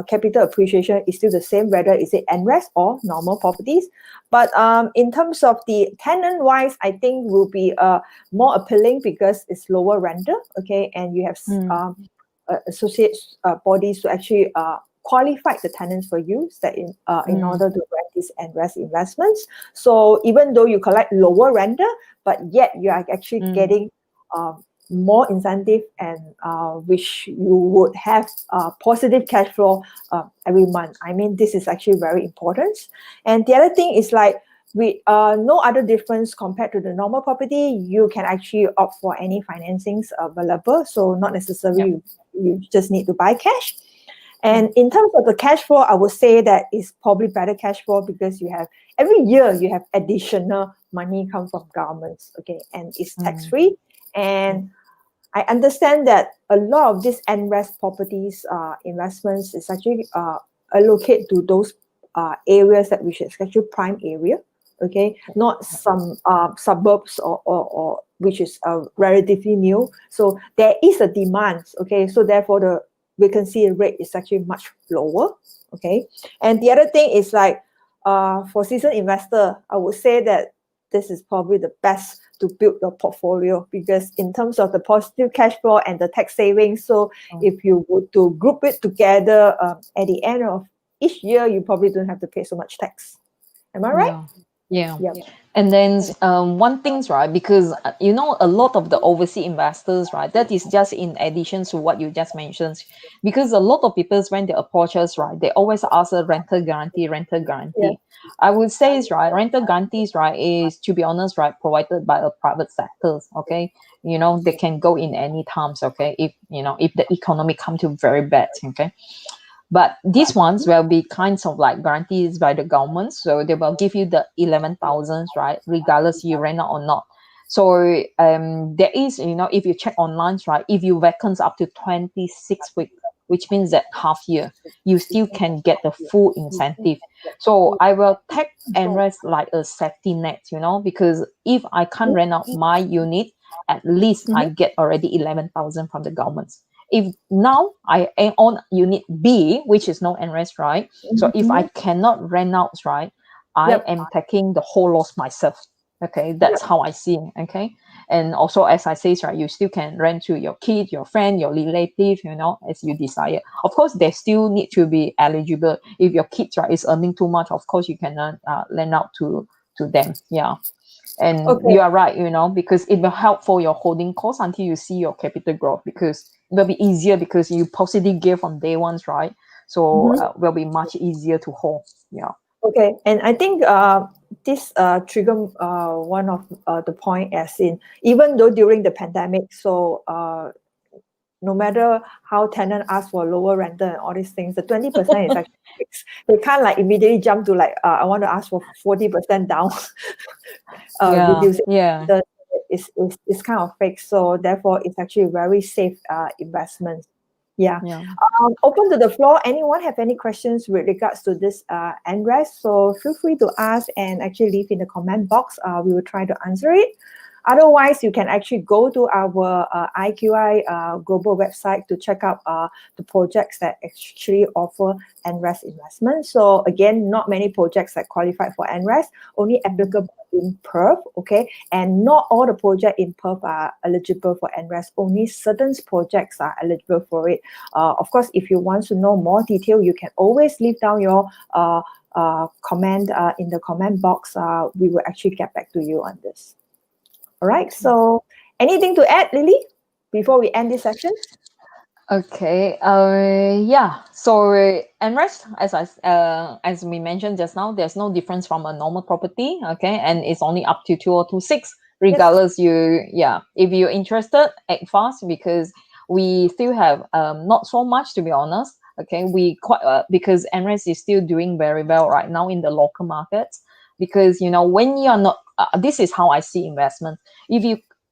capital appreciation, is still the same, whether is it NRES or normal properties. But in terms of the tenant wise, I think will be more appealing because it's lower rental. Okay, and you have associate bodies to actually qualify the tenants for use that in order to rent these NRES investments. So even though you collect lower renter, but yet you are actually getting more incentive, and which you would have positive cash flow every month. I mean, this is actually very important. And the other thing is like, with no other difference compared to the normal property, you can actually opt for any financings available. So not necessarily you just need to buy cash. And in terms of the cash flow, I would say that it's probably better cash flow because you have every year you have additional money come from governments, okay, and it's tax free. And I understand that a lot of these NRES properties investments is actually allocate to those areas that which is actually prime area, okay, not some suburbs or which is relatively new. So there is a demand, okay, so therefore the vacancy rate is actually much lower, okay. And the other thing is like for seasoned investor, I would say that this is probably the best to build your portfolio because in terms of the positive cash flow and the tax savings, so if you would to group it together at the end of each year, you probably don't have to pay so much tax. Am I right? Yeah. Yep. And then one thing's right, because a lot of the overseas investors, right, that is just in addition to what you just mentioned. Because a lot of people, when they approach us, right, they always ask a rental guarantee, rental Yeah. guarantee. I would say is right, rental guarantees, right, is, to be honest, right, provided by a private sectors. Okay, they can go in any times. Okay, if the economy come to very bad. Okay, but these ones will be kinds of like guarantees by the government. So they will give you the 11,000, right? Regardless you rent out or not. So there is, if you check online, right? If you vacant up to 26 weeks, which means that half year, you still can get the full incentive. So I will take NRAS like a safety net, because if I can't rent out my unit, at least I Mhm. get already 11,000 from the government. If now I am on unit B, which is no NRAS, right? So if I Mhm. cannot rent out, right, I Yep. am taking the whole loss myself. Okay, that's Yep. how I see it. Okay, and also as I say, right, you still can rent to your kid, your friend, your relative, as you desire. Of course, they still need to be eligible. If your kids, right, is earning too much, of course you cannot lend out to them. Yeah. And Okay. you are right, because it will help for your holding costs until you see your capital growth, because it will be easier because you positive gear from day ones, right? So Mhm. will be much easier to hold. Yeah. Okay, and I think this trigger one of the point, as in, even though during the pandemic, so no matter how tenant ask for lower rental and all these things, the 20% is actually fixed. They can't like immediately jump to like I want to ask for 40% down, Yeah. reducing Yeah. the is kind of fixed. So therefore, it's actually very safe investment. Yeah. Yeah. Open to the floor. Anyone have any questions with regards to this NRAS? So feel free to ask and actually leave in the comment box. We will try to answer it. Otherwise, you can actually go to our IQI global website to check out the projects that actually offer NRAS investment. So again, not many projects that qualify for NRAS, only applicable in Perth, okay? And not all the projects in Perth are eligible for NRAS. Only certain projects are eligible for it. Of course, if you want to know more detail, you can always leave down your comment in the comment box. We will actually get back to you on this. All right. So anything to add, Lily, before we end this session? Okay. Yeah. So NRES, as we mentioned just now, there's no difference from a normal property. Okay, and it's only up to 2026. Yes. Regardless, if you're interested, act fast, because we still have not so much, to be honest. Okay, we quite because NRES is still doing very well right now in the local markets. Because when you're not, this is how I see investment.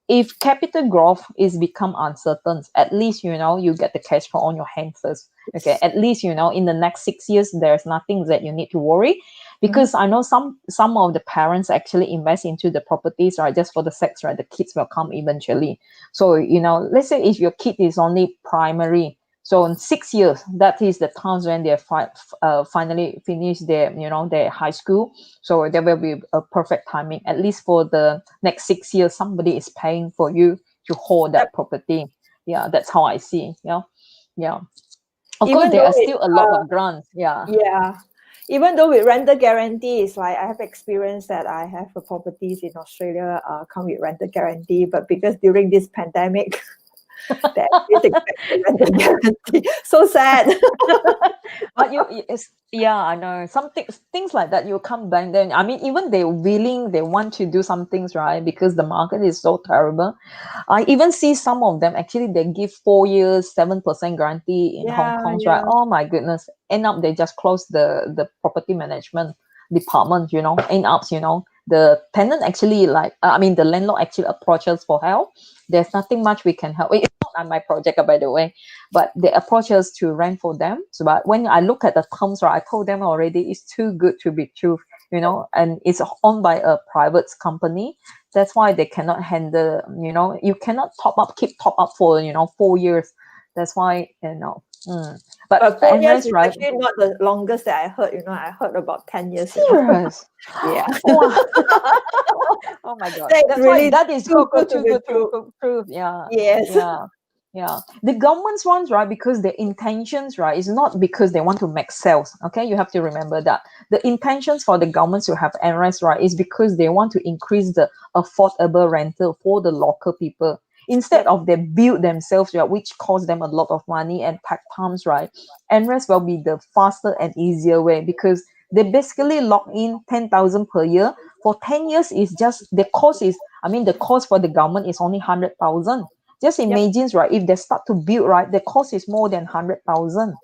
If capital growth is become uncertain, at least you get the cash flow on your hand first. Okay, at least in the next 6 years there's nothing that you need to worry, Mhm. because I know some of the parents actually invest into the properties, right, just for the sex, right, the kids will come eventually. So let's say if your kid is only primary, so in 6 years, that is the times when they finally finish their high school. So there will be a perfect timing. At least for the next 6 years, somebody is paying for you to hold Yep. that property. Yeah, that's how I see. Yeah, yeah. Of course, Even there though are still a lot of grants. Yeah, yeah, even though with rental guarantee, it's like I have experience that I have a properties in Australia come with rental guarantee, but because during this pandemic, that is expected rental guarantee. So sad. but yeah, I know some things like that. You come back then. I mean, even they want to do some things, right? Because the market is so terrible. I even see some of them actually they give 4 years, 7% guarantee in Hong Yeah, Kong, right? yeah. Oh my goodness. End up they just close the property management department, end up, the tenant actually the landlord actually approaches for help. There's nothing much we can help. It's not on my project, by the way, but they approach us to rent for them. So but when I look at the terms, right, I told them already it's too good to be true, and it's owned by a private company. That's why they cannot handle, you cannot keep top up for 4 years. That's why but But 4 years NRES, is right? actually not the longest that I heard. I heard about 10 years. Serious. Yeah. Wow. Oh my god, That's that's why really that is too so good good, to too be good to true. prove. Yeah, Yes. yeah. Yeah, the government's ones, right? Because their intentions, right, is not because they want to make sales. Okay, you have to remember that the intentions for the governments to have NRAS, right, is because they want to increase the affordable rental for the local people instead of they build themselves, right, which cost them a lot of money and pack times, right. NRAS will be the faster and easier way because they basically lock in 10,000 per year for 10 years. Is just the cost is, I mean, the cost for the government is only 100,000. Just Yep. imagine, right, if they start to build, right, the cost is more than 100,000.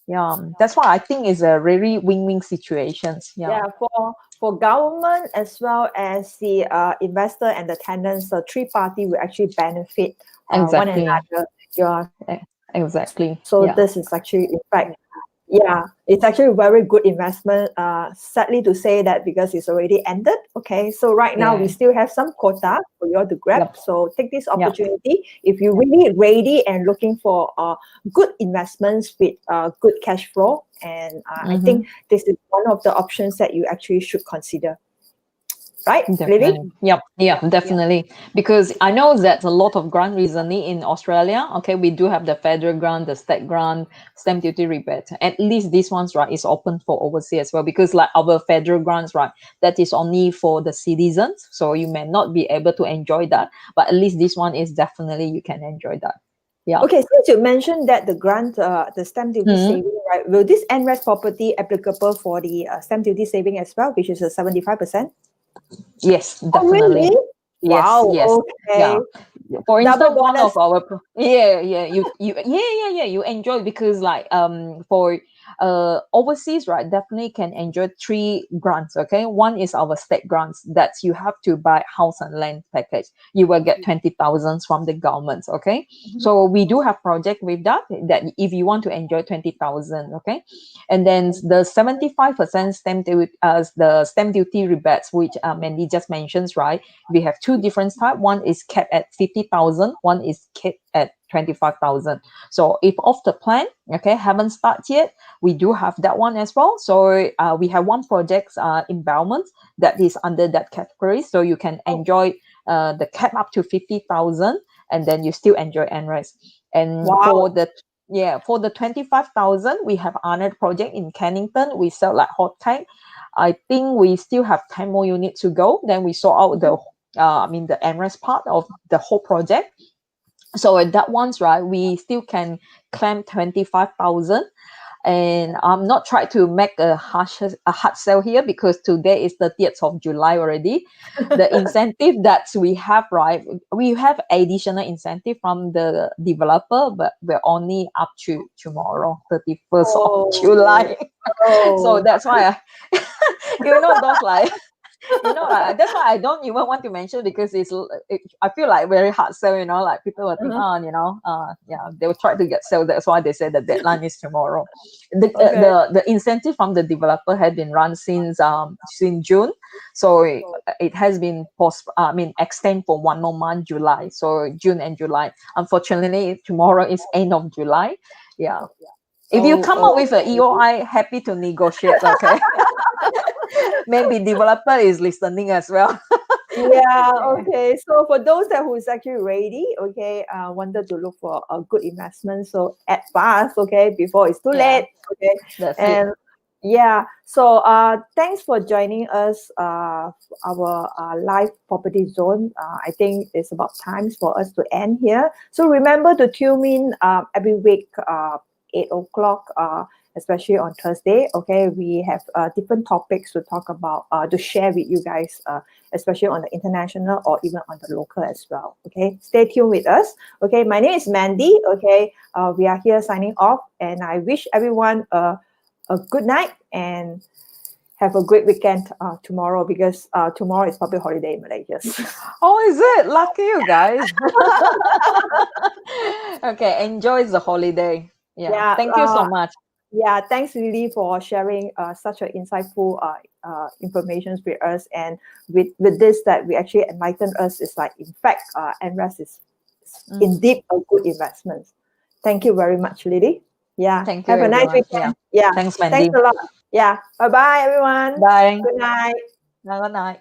Yeah, that's why I think it's a really win-win situations. Yeah, For government as well as the investor and the tenants, the three party will actually benefit one exactly. another. Yeah. Exactly. So Yeah, this is actually, in fact, yeah, it's actually a very good investment. Sadly to say that because it's already ended. Okay, so right now we yeah, still have some quota for you all to grab. yep, So take this yep. opportunity if you're really ready and looking for good investments with good cash flow. And I think this is one of the options that you actually should consider. Right, Lily? Definitely. Yep. Yeah, definitely. Because I know that a lot of grant recently in Australia. Okay, we do have the federal grant, the state grant, stamp duty rebate. At least this one's right is open for overseas as well. Because like our federal grants, right, that is only for the citizens. So you may not be able to enjoy that. But at least this one is definitely you can enjoy that. Yeah. Okay, since you mentioned that the grant, the stamp duty Mhm. saving, right? Will this NRAS property applicable for the stamp duty saving as well, which is a 75%? Yes, Oh, definitely. really? Yes, Wow. yes. Yeah. Okay. For Double instance, one bonus. of our you enjoy because like for overseas, right, definitely can enjoy three grants. Okay, one is our state grants that you have to buy house and land package. You will get 20,000 from the government. Okay, so we do have project with that if you want to enjoy 20,000. Okay, and then the 75% stamp duty rebates, which Mandy just mentions, right. We have two different types. One is capped at 50,000. One is capped at 25,000. So if off the plan, okay, haven't started yet, we do have that one as well. So we have one project in Belmont that is under that category. So you can enjoy the cap up to 50,000, and then you still enjoy NRAS. And Wow. for the 25,000, we have another project in Kennington. We sell like hotcake. I think we still have 10 more units to go. Then we sort out the NRAS part of the whole project. So at that one's right, we still can claim 25,000. And I'm not trying to make a hard sell here because today is 30th of July already. The incentive that we have, right, we have additional incentive from the developer, but we're only up to tomorrow, 31st of Oh, July. So oh. that's why those like like that's why I don't even want to mention because I feel like very hard sell, like people will think, Uh-huh. yeah, they will try to get sell. That's why they said the deadline is tomorrow. Okay. The incentive from the developer had been run since June, so it has been extend for one more month, July. So June and July. Unfortunately, tomorrow is end of July. Yeah. If you come up with an EOI, happy to negotiate. Okay. Maybe developer is listening as well. Yeah, Yeah. okay. So for those that who is actually ready, okay, wanted to look for a good investment, so act fast, okay, before it's too Yeah, late, okay. that's it. And yeah, so thanks for joining us, our live property zone. I think it's about times for us to end here. So remember to tune in every week, 8 o'clock. Especially on Thursday, okay, we have different topics to talk about, to share with you guys, especially on the international or even on the local as well. Okay, stay tuned with us. Okay, my name is Mandy. Okay, we are here signing off, and I wish everyone a good night and have a great weekend tomorrow because tomorrow is public holiday in Malaysia. Oh, is it? Lucky you guys. Okay, enjoy the holiday. Yeah. Yeah. Thank you so much. Yeah, thanks Lily for sharing such an insightful information with us, and with this that we actually enlighten us is like in fact NRAS is indeed a good investment. Thank you very much, Lily. Yeah, Thank you, have a nice everyone. Yeah. weekend. Yeah, Thanks, thanks Mandy. a lot. Yeah, bye bye everyone. Bye. Good night. Good night.